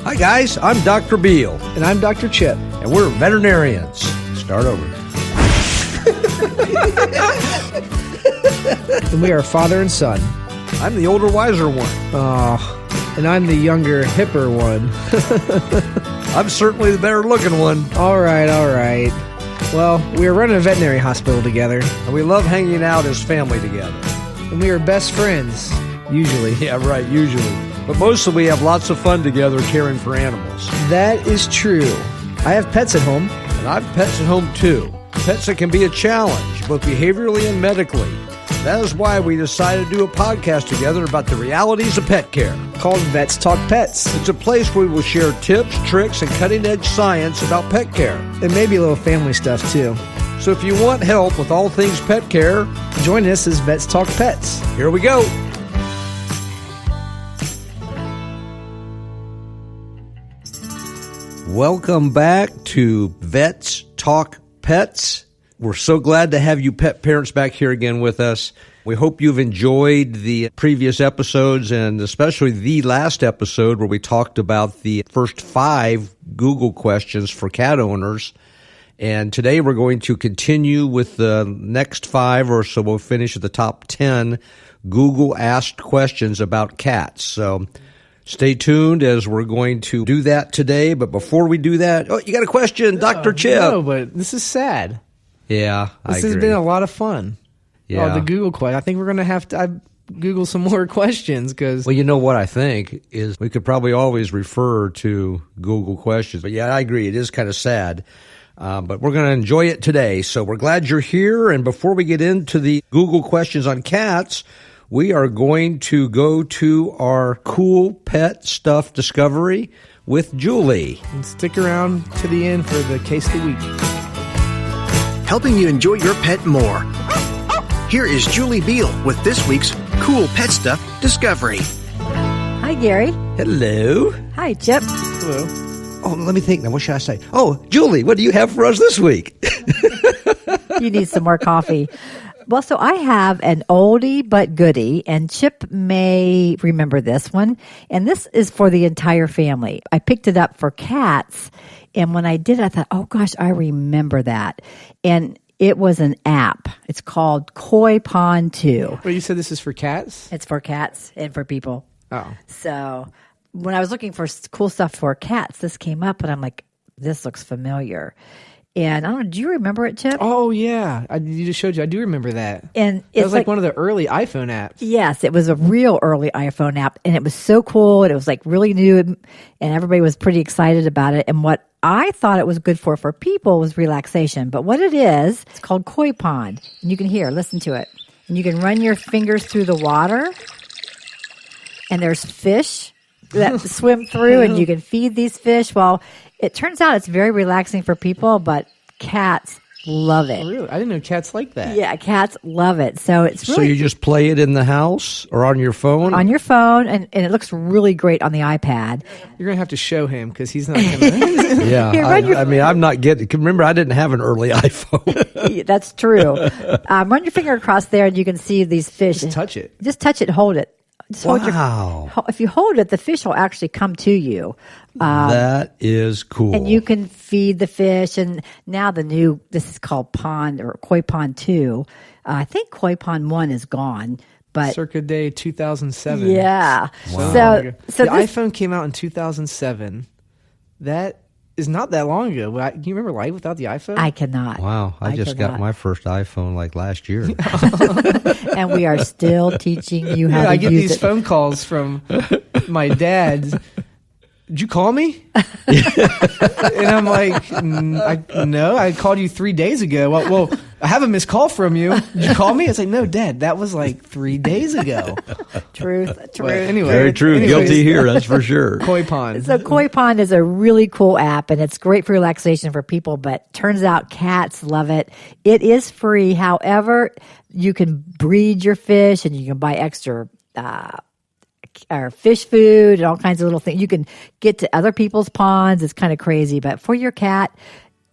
Hi guys, I'm Dr. Beall. And I'm Dr. Chip. And we're veterinarians. Start over. And we are father and son. I'm the older, wiser one. And I'm the younger, hipper one. I'm certainly the better looking one. All right. Well, we are running a veterinary hospital together. And we love hanging out as family together. And we are best friends, usually. Yeah, right, usually. But mostly we have lots of fun together caring for animals. That is true. I have pets at home. And I have pets at home too. Pets that can be a challenge, both behaviorally and medically. That is why we decided to do a podcast together about the realities of pet care. Called Vets Talk Pets. It's a place where we will share tips, tricks, and cutting-edge science about pet care. And maybe a little family stuff too. So if you want help with all things pet care, join us as Vets Talk Pets. Here we go. Welcome back to Vets Talk Pets. We're so glad to have you pet parents back here again with us. We hope you've enjoyed the previous episodes and especially the last episode where we talked about the first 5 Google questions for cat owners. And today we're going to continue with the next 5 or so. We'll finish at the top 10 Google asked questions about cats. So stay tuned as we're going to do that today. But before we do that, you got a question, Dr. Chip. No, but this is sad. Yeah, I agree. This has been a lot of fun. Yeah. The Google question. I think we're going to have to Google some more questions because... Well, you know what I think is we could probably always refer to Google questions. But yeah, I agree. It is kind of sad. But we're going to enjoy it today. So we're glad you're here. And before we get into the Google questions on cats, we are going to go to our cool pet stuff discovery with Julie. And stick around to the end for the case of the week. Helping you enjoy your pet more. Here is Julie Beall with this week's Cool Pet Stuff Discovery. Hi, Gary. Hello. Hi, Chip. Hello. Oh, let me think now. What should I say? Oh, Julie, what do you have for us this week? You need some more coffee. Well, so I have an oldie but goodie, and Chip may remember this one. And this is for the entire family. I picked it up for cats, and when I did, I thought, oh gosh, I remember that. And it was an app. It's called Koi Pond 2. Well, you said this is for cats? It's for cats and for people. Oh. So when I was looking for cool stuff for cats, this came up, and I'm like, this looks familiar. And I don't know, do you remember it, Chip? Oh, yeah. You just showed you. I do remember that. And it was like one of the early iPhone apps. Yes, it was a real early iPhone app, and it was so cool, and it was like really new, and everybody was pretty excited about it. And what I thought it was good for people was relaxation. But what it is, it's called Koi Pond. And you can listen to it. And you can run your fingers through the water, and there's fish that swim through, and you can feed these fish. Well, it turns out it's very relaxing for people, but cats love it. Oh, really? I didn't know cats like that. Yeah, cats love it. So it's really... So you just play it in the house or on your phone? On your phone, and it looks really great on the iPad. You're going to have to show him because he's not going to... Yeah, I mean, I'm not getting... Remember, I didn't have an early iPhone. That's true. Run your finger across there, and you can see these fish. Just touch it. Just touch it, hold it. Just wow. If you hold it, the fish will actually come to you. That is cool. And you can feed the fish. And now this is called Pond or Koi Pond 2. I think Koi Pond 1 is gone. But Circa Day 2007. Yeah. Wow. So the iPhone came out in 2007. That is not that long ago. Can you remember life without the iPhone? I cannot. Wow. I just got my first iPhone like last year. And we are still teaching you how to use it. I get these phone calls from my dad. Did you call me? And I'm like, no, I called you 3 days ago. Well, I have a missed call from you. Did you call me? It's like, no, Dad, that was like 3 days ago. Truth. Anyway, very true. Guilty here, that's for sure. Koi Pond. So Koi Pond is a really cool app, and it's great for relaxation for people, but turns out cats love it. It is free. However, you can breed your fish, and you can buy extra or fish food and all kinds of little things. You can get to other people's ponds. It's kind of crazy, but for your cat,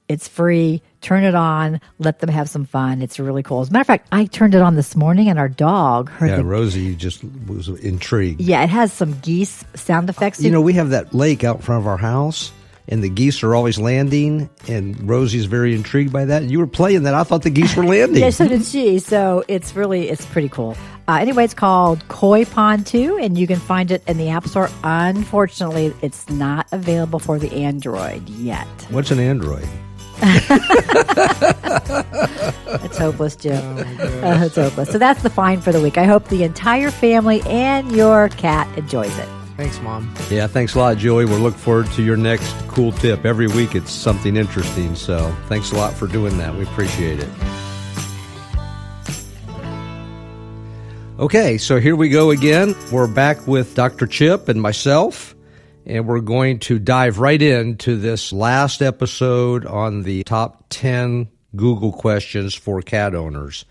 It's free. Turn it on. Let them have some fun. It's really cool. As a matter of fact, I turned it on this morning and our dog heard Yeah, Rosie just was intrigued. Yeah, it has some geese sound effects. You know, we have that lake out in front of our house, and the geese are always landing, and Rosie's very intrigued by that. And you were playing that. I thought the geese were landing. Yeah, so did she. So it's pretty cool. Anyway, it's called Koi Pond 2, and you can find it in the App Store. Unfortunately, it's not available for the Android yet. What's an Android? It's hopeless, Jim. It's hopeless. So that's the find for the week. I hope the entire family and your cat enjoys it. Thanks, Mom. Yeah, thanks a lot, Joey. We'll look forward to your next cool tip. Every week it's something interesting, so thanks a lot for doing that. We appreciate it. Okay, so here we go again. We're back with Dr. Chip and myself, and we're going to dive right into this last episode on the top 10 Google questions for cat owners.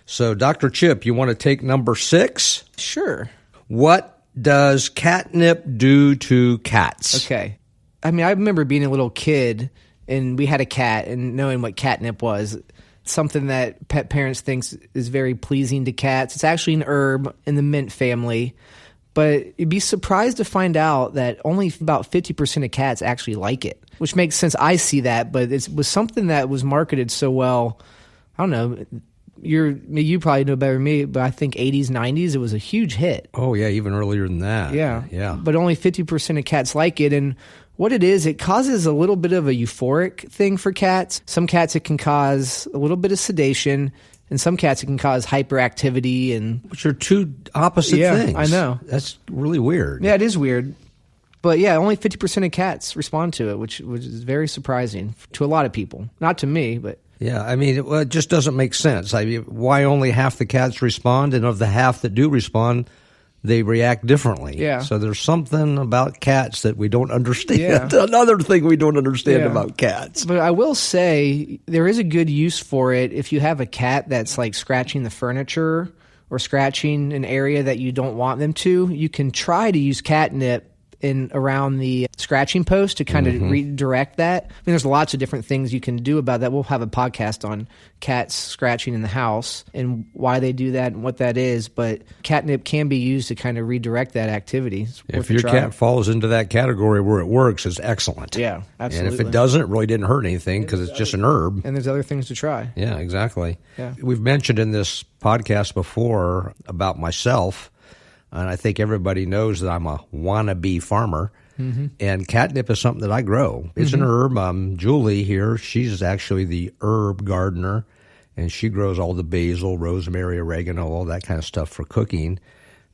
So, Dr. Chip, you want to take number 6? Sure. What does catnip do to cats? Okay. I mean, I remember being a little kid, and we had a cat, and knowing what catnip was. Something that pet parents think is very pleasing to cats. It's actually an herb in the mint family, but you'd be surprised to find out that only about 50% of cats actually like it, which makes sense. I see that, but it was something that was marketed so well. I don't know. You probably know better than me, but I think 80s, 90s, it was a huge hit. Oh, yeah, even earlier than that. Yeah. But only 50% of cats like it, and what it is, it causes a little bit of a euphoric thing for cats. Some cats, it can cause a little bit of sedation, and some cats, it can cause hyperactivity. Which are two opposite things. I know. That's really weird. Yeah, it is weird. But yeah, only 50% of cats respond to it, which is very surprising to a lot of people. Not to me, but... Yeah, I mean, it just doesn't make sense. I mean, why only half the cats respond, and of the half that do respond, they react differently. Yeah. So there's something about cats that we don't understand. Yeah. Another thing we don't understand about cats. But I will say there is a good use for it if you have a cat that's like scratching the furniture or scratching an area that you don't want them to. You can try to use catnip around the scratching post to kind of redirect that. I mean, there's lots of different things you can do about that. We'll have a podcast on cats scratching in the house and why they do that and what that is. But catnip can be used to kind of redirect that activity. If your cat falls into that category where it works, it's excellent. Yeah, absolutely. And if it doesn't, it really didn't hurt anything because it's just an herb. And there's other things to try. Yeah, exactly. Yeah. We've mentioned in this podcast before about myself, and I think everybody knows that I'm a wannabe farmer. Mm-hmm. And catnip is something that I grow. It's an herb. Julie here, she's actually the herb gardener, and she grows all the basil, rosemary, oregano, all that kind of stuff for cooking.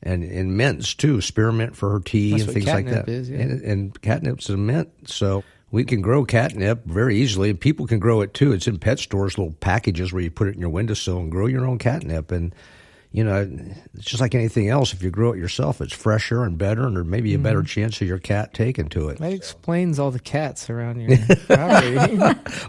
And mints, too, spearmint for her tea and things like that. Is, yeah. And catnip's a mint, so we can grow catnip very easily, and people can grow it, too. It's in pet stores, little packages where you put it in your windowsill and grow your own catnip. And you know, it's just like anything else. If you grow it yourself, it's fresher and better, and there may be a better chance of your cat taking to it. That explains all the cats around your property.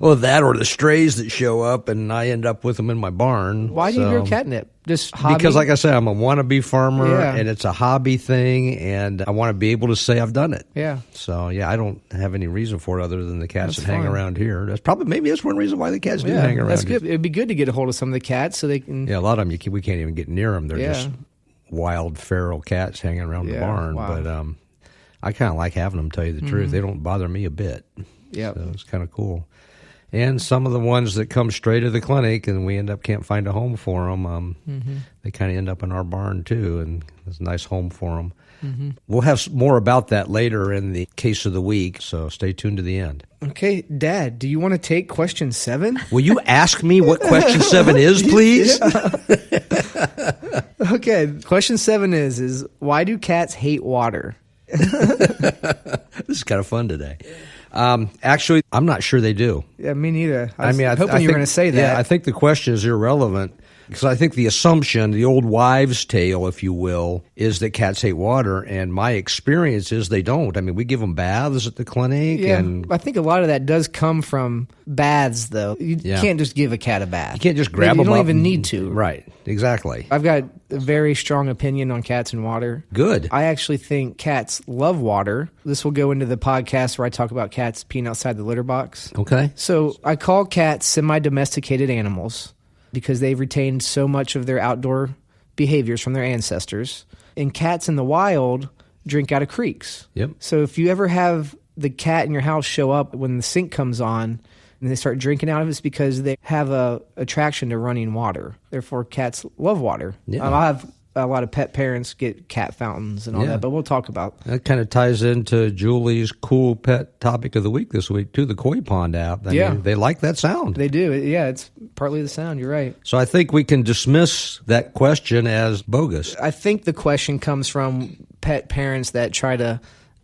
Well, that or the strays that show up, and I end up with them in my barn. Why do you grow catnip? Just hobby? Because, like I said, I'm a wannabe farmer, Yeah. and it's a hobby thing, and I want to be able to say I've done it. Yeah. So, yeah, I don't have any reason for it other than the cats That's that hang fun. around here. Maybe that's one reason why the cats do hang around That's here. good. It'd be good to get a hold of some of the cats so they can... Yeah, a lot of them, we can't even get near them. They're just wild, feral cats hanging around the barn. Wow. But I kind of like having them, tell you the truth. They don't bother me a bit. Yeah. So it's kind of cool. And some of the ones that come straight to the clinic and we can't find a home for them, they kind of end up in our barn too, and it's a nice home for them. We'll have more about that later in the case of the week, so stay tuned to the end. Okay, Dad, do you want to take question 7? Will you ask me what question 7 is, please? Okay, question 7 is why do cats hate water? This is kind of fun today. Actually, I'm not sure they do. Yeah, me neither. I was hoping you were going to say that. Yeah, I think the question is irrelevant Because I think the assumption, the old wives' tale, if you will, is that cats hate water, and my experience is they don't. I mean, we give them baths at the clinic. Yeah, and I think a lot of that does come from baths, though. You can't just give a cat a bath. You can't just grab them up. You don't even need to. Right, exactly. I've got a very strong opinion on cats and water. Good. I actually think cats love water. This will go into the podcast where I talk about cats peeing outside the litter box. Okay. So I call cats semi-domesticated animals because they've retained so much of their outdoor behaviors from their ancestors. And cats in the wild drink out of creeks. Yep. So if you ever have the cat in your house show up when the sink comes on and they start drinking out of it, it's because they have a attraction to running water. Therefore, cats love water. Yeah. I have a lot of pet parents get cat fountains and all that, but we'll talk about that. Kind of ties into Julie's cool pet topic of the week this week, too, the koi pond app. I mean, they like that sound. They do. Yeah, it's partly the sound. You're right. So I think we can dismiss that question as bogus. I think the question comes from pet parents that try to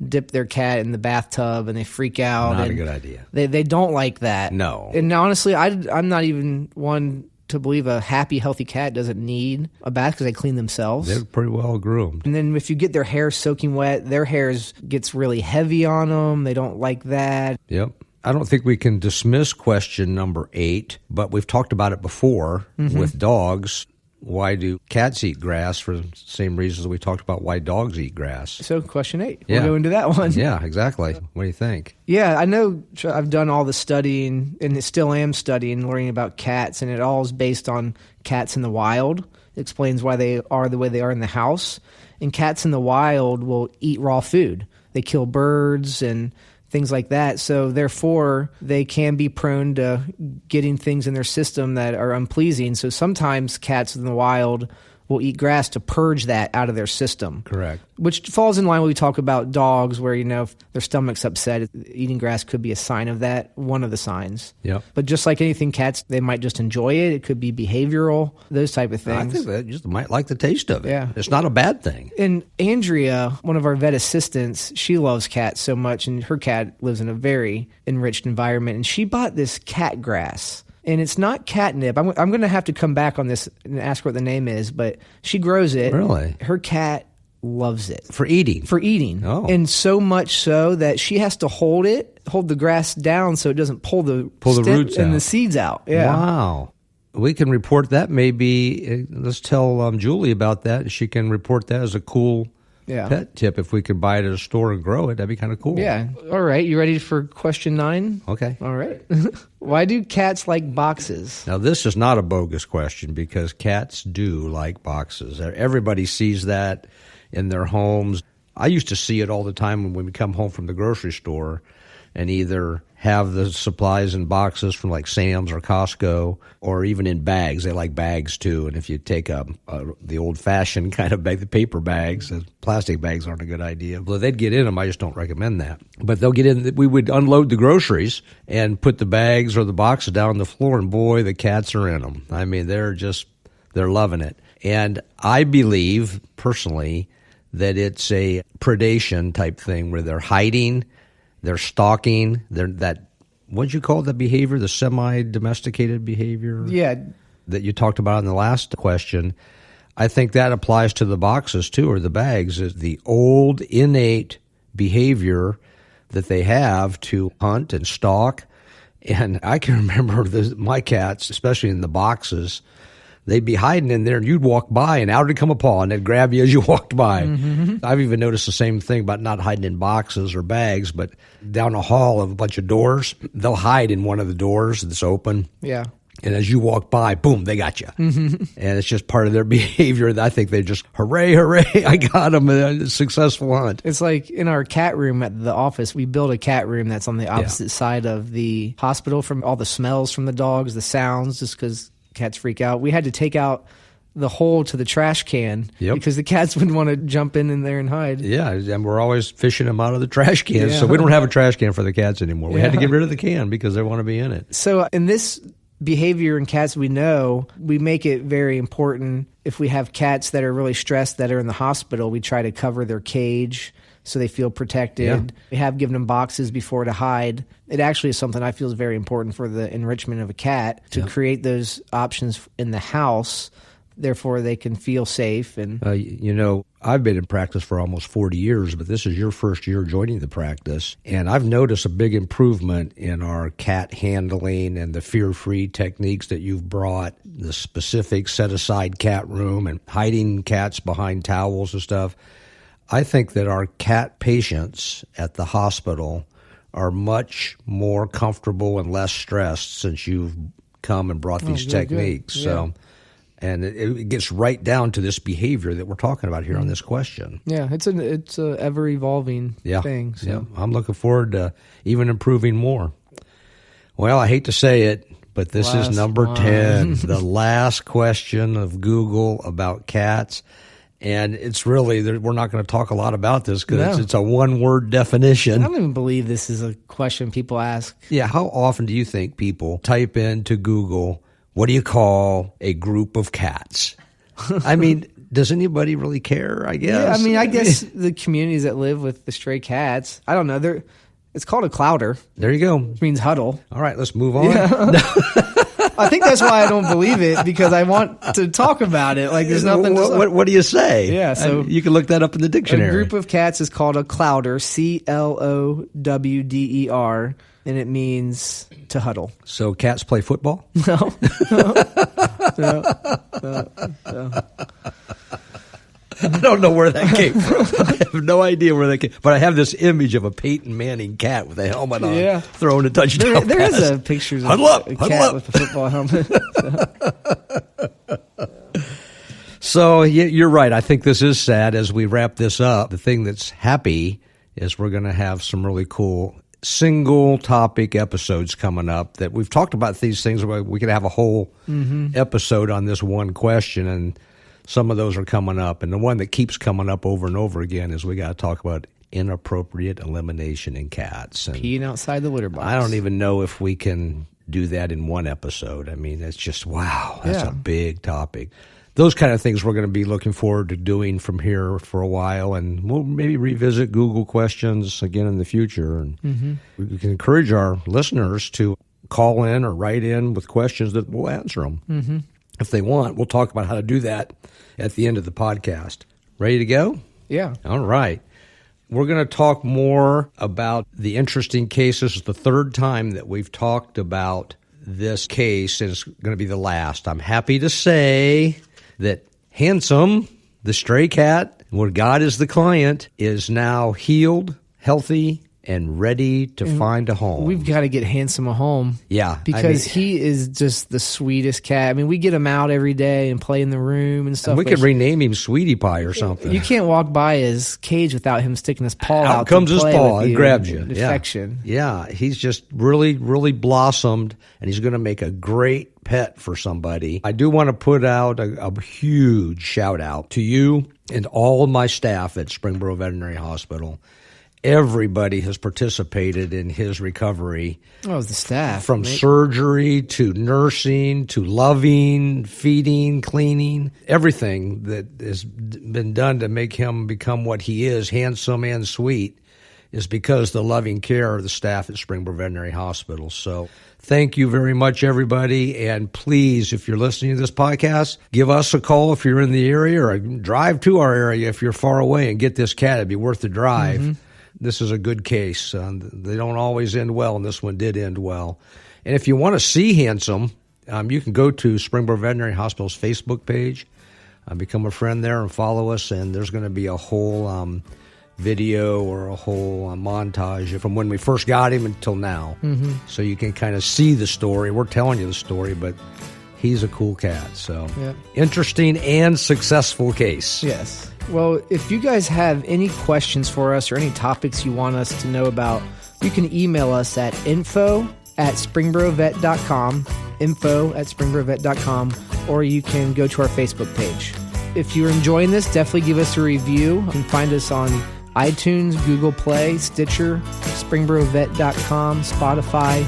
dip their cat in the bathtub and they freak out. Not a good idea. They don't like that. No. And honestly, I'm not even one to believe a happy, healthy cat doesn't need a bath because they clean themselves. They're pretty well groomed. And then if you get their hair soaking wet, their hair gets really heavy on them. They don't like that. Yep. I don't think we can dismiss question number 8, but we've talked about it before with dogs. Why do cats eat grass? For the same reasons we talked about why dogs eat grass. So question 8. We'll go into that one. Yeah, exactly. What do you think? Yeah, I know I've done all the studying and still am studying, learning about cats, and it all is based on cats in the wild. It explains why they are the way they are in the house. And cats in the wild will eat raw food. They kill birds and things like that. So therefore, they can be prone to getting things in their system that are unpleasing. So sometimes cats in the wild will eat grass to purge that out of their system. Correct. Which falls in line when we talk about dogs where, if their stomach's upset, eating grass could be a sign of that, one of the signs. Yep. But just like anything, cats, they might just enjoy it. It could be behavioral, those type of things. I think they just might like the taste of it. Yeah. It's not a bad thing. And Andrea, one of our vet assistants, she loves cats so much, and her cat lives in a very enriched environment, and she bought this cat grass. And it's not catnip. I'm going to have to come back on this and ask what the name is, but she grows it. Really? Her cat loves it. For eating? For eating. Oh. And so much so that she has to hold the grass down so it doesn't pull the roots and out. the seeds out. Yeah. Wow. We can report that maybe. Let's tell Julie about that. She can report that as a cool pet tip. If we could buy it at a store and grow it, that'd be kind of cool. Yeah. All right. You ready for question 9? Okay. All right. Why do cats like boxes? Now, this is not a bogus question because cats do like boxes. Everybody sees that in their homes. I used to see it all the time when we come home from the grocery store and either have the supplies in boxes from like Sam's or Costco, or even in bags. They like bags too. And if you take the old-fashioned kind of bag, the paper bags, plastic bags aren't a good idea. Well, they'd get in them. I just don't recommend that. But they'll get in. We would unload the groceries and put the bags or the boxes down on the floor, and boy, the cats are in them. I mean, they're loving it. And I believe, personally, that it's a predation type thing where they're hiding, they're stalking, what'd you call the behavior, the semi-domesticated behavior? Yeah. That you talked about in the last question. I think that applies to the boxes too, or the bags, is the old innate behavior that they have to hunt and stalk. And I can remember my cats, especially in the boxes, they'd be hiding in there, and you'd walk by, and out would come a paw, and they'd grab you as you walked by. Mm-hmm. I've even noticed the same thing about not hiding in boxes or bags, but down a hall of a bunch of doors, they'll hide in one of the doors that's open. Yeah. And as you walk by, boom, they got you. Mm-hmm. And it's just part of their behavior. I think they just, hooray, I got them, a successful hunt. It's like in our cat room at the office, we built a cat room that's on the opposite side of the hospital from all the smells from the dogs, the sounds, just because cats freak out. We had to take out the hole to the trash can because the cats wouldn't want to jump in there and hide. Yeah, and we're always fishing them out of the trash can. So we don't have a trash can for the cats anymore. We had to get rid of the can because they want to be in it. So in this behavior in cats, we know we make it very important. If we have cats that are really stressed that are in the hospital, we try to cover their cage so they feel protected. Yeah. We have given them boxes before to hide. It actually is something I feel is very important for the enrichment of a cat, to create those options in the house. Therefore, they can feel safe. And I've been in practice for almost 40 years, but this is your first year joining the practice. And I've noticed a big improvement in our cat handling and the fear-free techniques that you've brought, the specific set-aside cat room and hiding cats behind towels and stuff. I think that our cat patients at the hospital are much more comfortable and less stressed since you've come and brought these techniques. Good. So. And it gets right down to this behavior that we're talking about here on this question. Yeah, it's a ever evolving thing. So. Yeah, I'm looking forward to even improving more. Well, I hate to say it, but this is number 10, the last question of Google about cats. And it's really, we're not going to talk a lot about this because it's a one-word definition. I don't even believe this is a question people ask. Yeah, how often do you think people type into Google, what do you call a group of cats? I mean, does anybody really care, I guess? Yeah, I mean, I guess the communities that live with the stray cats, I don't know. It's called a clouder. There you go. Which means huddle. All right, let's move on. Yeah. I think that's why I don't believe it, because I want to talk about it. Like, there's nothing What do you say? Yeah, so you can look that up in the dictionary. A group of cats is called a clouder, CLOWDER, and it means to huddle. So cats play football? No. I don't know where that came from. I have no idea where that came from. But I have this image of a Peyton Manning cat with a helmet on, throwing a touchdown There pass. is a picture of a cat with a football helmet. So you're right. I think this is sad as we wrap this up. The thing that's happy is we're going to have some really cool single topic episodes coming up that we've talked about these things. We could have a whole episode on this one question, and some of those are coming up. And the one that keeps coming up over and over again is we got to talk about inappropriate elimination in cats. And peeing outside the litter box. I don't even know if we can do that in one episode. I mean, it's just, wow, that's a big topic. Those kind of things we're going to be looking forward to doing from here for a while, and we'll maybe revisit Google questions again in the future. And we can encourage our listeners to call in or write in with questions that we'll answer them. If they want, we'll talk about how to do that at the end of the podcast. Ready to go? Yeah. All right. We're going to talk more about the interesting cases. It's the third time that we've talked about this case, and it's going to be the last. I'm happy to say that Handsome, the stray cat, where God is the client, is now healed, healthy, and ready to find a home. We've got to get Handsome a home. Yeah. Because he is just the sweetest cat. I mean, we get him out every day and play in the room and stuff. We could rename him Sweetie Pie or something. You can't walk by his cage without him sticking his paw out. Out comes to his play paw with and you. grabs you. Affection. Yeah, he's just really, really blossomed, and he's going to make a great pet for somebody. I do want to put out a huge shout out to you and all of my staff at Springboro Veterinary Hospital. Everybody has participated in his recovery. Oh, it was the staff. From surgery to nursing to loving, feeding, cleaning, everything that has been done to make him become what he is, handsome and sweet, is because the loving care of the staff at Springboro Veterinary Hospital. So thank you very much, everybody. And please, if you're listening to this podcast, give us a call if you're in the area, or drive to our area if you're far away and get this cat. It'd be worth the drive. This is a good case. They don't always end well, and this one did end well. And if you want to see Handsome, you can go to Springboro Veterinary Hospital's Facebook page, become a friend there, and follow us. And there's going to be a whole video or a whole montage from when we first got him until now. So you can kind of see the story. We're telling you the story, but he's a cool cat. So interesting and successful case. Yes. Well, if you guys have any questions for us or any topics you want us to know about, you can email us at info@springborovet.com, info@springborovet.com, or you can go to our Facebook page. If you're enjoying this, definitely give us a review. You can find us on iTunes, Google Play, Stitcher, springborovet.com, Spotify,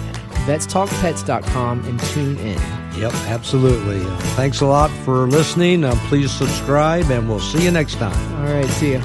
vetstalkpets.com, and tune in. Yep, absolutely. Thanks a lot for listening. Please subscribe, and we'll see you next time. All right, see ya.